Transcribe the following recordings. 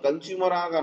கன்சியூமராக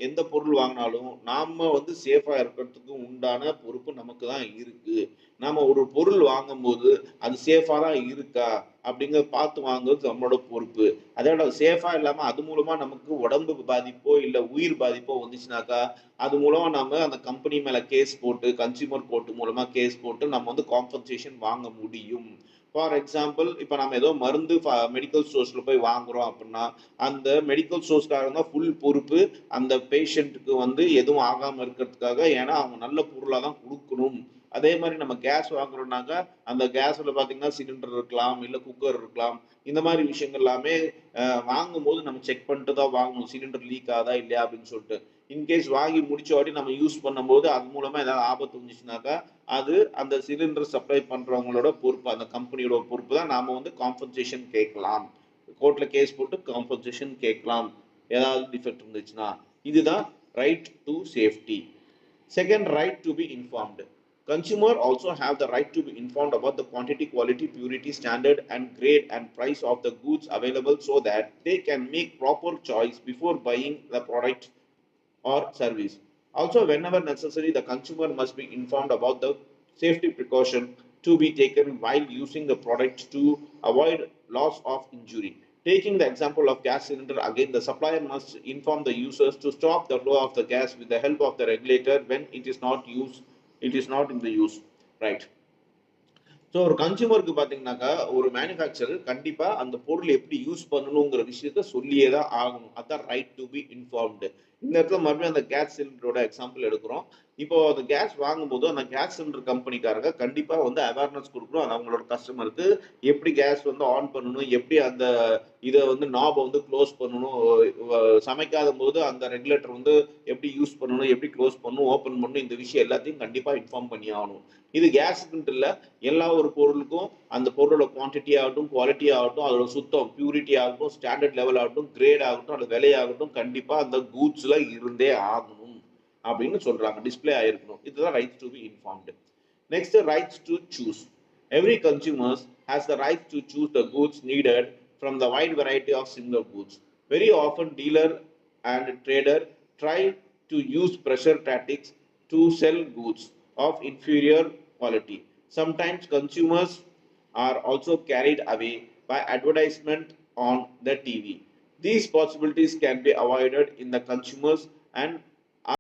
எந்த பொருள் வாங்கினாலும் நாம சேஃபா இருக்கிறதுக்கு உண்டான பொறுப்பு நமக்கு தான் இருக்கு. நாம ஒரு பொருள் வாங்கும்போது அது சேஃபா தான் இருக்கா அப்படிங்கிறத பார்த்து வாங்குறது நம்மளோட பொறுப்பு. அதோட சேஃபா இல்லாம அது மூலமா நமக்கு உடம்பு பாதிப்போ, இல்ல உயிர் பாதிப்போ வந்துச்சுனாக்கா, அது மூலமா நாம அந்த கம்பெனி மேல கேஸ் போட்டு, கன்சியூமர் கோர்ட் மூலமா கேஸ் போட்டு நம்ம காம்பன்சேஷன் வாங்க முடியும். ஃபார் எக்ஸாம்பிள் இப்ப நம்ம ஏதோ மருந்து மெடிக்கல் ஸ்டோர்ஸ்ல போய் வாங்குறோம் அப்படின்னா, அந்த மெடிக்கல் ஸ்டோர்ஸ்காரங்க தான் ஃபுல் பொறுப்பு. அந்த பேஷண்ட்டுக்கு எதுவும் ஆகாம இருக்கிறதுக்காக. ஏன்னா, அவங்க நல்ல பொருளா தான் குடுக்கணும். அதே மாரி நம்ம கேஸ் வாங்குறோம்னாக்க, அந்த கேஸ்ல பார்த்தீங்கன்னா, சிலிண்டர் இருக்கலாம், இல்ல குக்கர் இருக்கலாம். இந்த மாரி விஷயங்கள் எல்லாமே வாங்கும்போது நம்ம செக் பண்ணிட்டு தான் வாங்கணும். சிலிண்டர் லீக் ஆகுதா இல்லையா அப்படின்னு சொல்லிட்டு. இன்கேஸ் வாங்கி முடிச்ச வாட்டி நம்ம யூஸ் பண்ணும்போது, அது மூலமா ஏதாவது ஆபத்து வந்துச்சுனாக்கா, அது அந்த சிலிண்டர் சப்ளை பண்றவங்களோட பொறுப்பு. அந்த கம்பெனியோட பொறுப்பு தான். நாம காம்பன்சேஷன் கேட்கலாம். கோர்ட்ல கேஸ் போட்டு காம்பன்சேஷன் கேட்கலாம். ஏதாவது டிஃபெக்ட் இருந்துச்சுன்னா. இதுதான் right to safety. Second, right to be informed. Consumer also have the right to be informed about the quantity, quality, purity, standard and grade and price of the goods available so that they can make proper choice before buying the product or service. Also, whenever necessary, the consumer must be informed about the safety precaution to be taken while using the product to avoid loss of injury. Taking the example of gas cylinder again, the supplier must inform the users to stop the flow of the gas with the help of the regulator when it is not in the use. Right. So ஒரு கன்சியூமருக்கு பார்த்தீங்கன்னாக்கா, ஒரு manufacturer கண்டிப்பா அந்த பொருள் எப்படி use பண்ணணுங்கிற விஷயத்த சொல்லியே தான் ஆகணும். அதான் ரைட் டூ பி இன்ஃபார்ம்டு. இந்த இடத்துல மறுபடியும் அந்த கேஸ் சிலிண்டரோட எக்ஸாம்பிள் எடுக்கிறோம். இப்போ அந்த கேஸ் வாங்கும்போது அந்த கேஸ் சிலிண்டர் கம்பெனிக்காரங்க கண்டிப்பா அவேர்னஸ் குடுக்கணும். அது அவங்களோட கஸ்டமருக்கு எப்படி கேஸ் ஆன் பண்ணணும், எப்படி அந்த இத நாப குளோஸ் பண்ணணும், சமைக்காதம்போது அந்த ரெகுலேட்டர் எப்படி யூஸ் பண்ணணும், எப்படி க்ளோஸ் பண்ணணும், ஓப்பன் பண்ணணும், இந்த விஷயம் எல்லாத்தையும் கண்டிப்பா இன்ஃபார்ம் பண்ணி ஆகணும். இது கேஸுக்குன்ட்டு இல்ல. எல்லா ஒரு பொருளுக்கும் அந்த பொருளோட குவான்டிட்டி ஆகட்டும், குவாலிட்டி ஆகட்டும், அதோட சுத்தம், பியூரிட்டி ஆகட்டும், ஸ்டாண்டர்ட் லெவல் ஆகட்டும், கிரேட் ஆகட்டும், அது விலையாகட்டும், கண்டிப்பா அந்த கூட்ஸ்ல இருந்தே ஆகணும் அப்படின்னு சொல்றாங்க. டிஸ்ப்ளே ஆயிருக்கணும். இதுதான் rights to be informed. Next, rights to choose. Every consumer has the right to choose the goods needed from the wide variety of similar goods. Very often, dealer and trader try to use pressure tactics to sell goods of inferior quality. Sometimes consumers are also carried away by advertisement on the TV. These possibilities can be avoided in the consumers and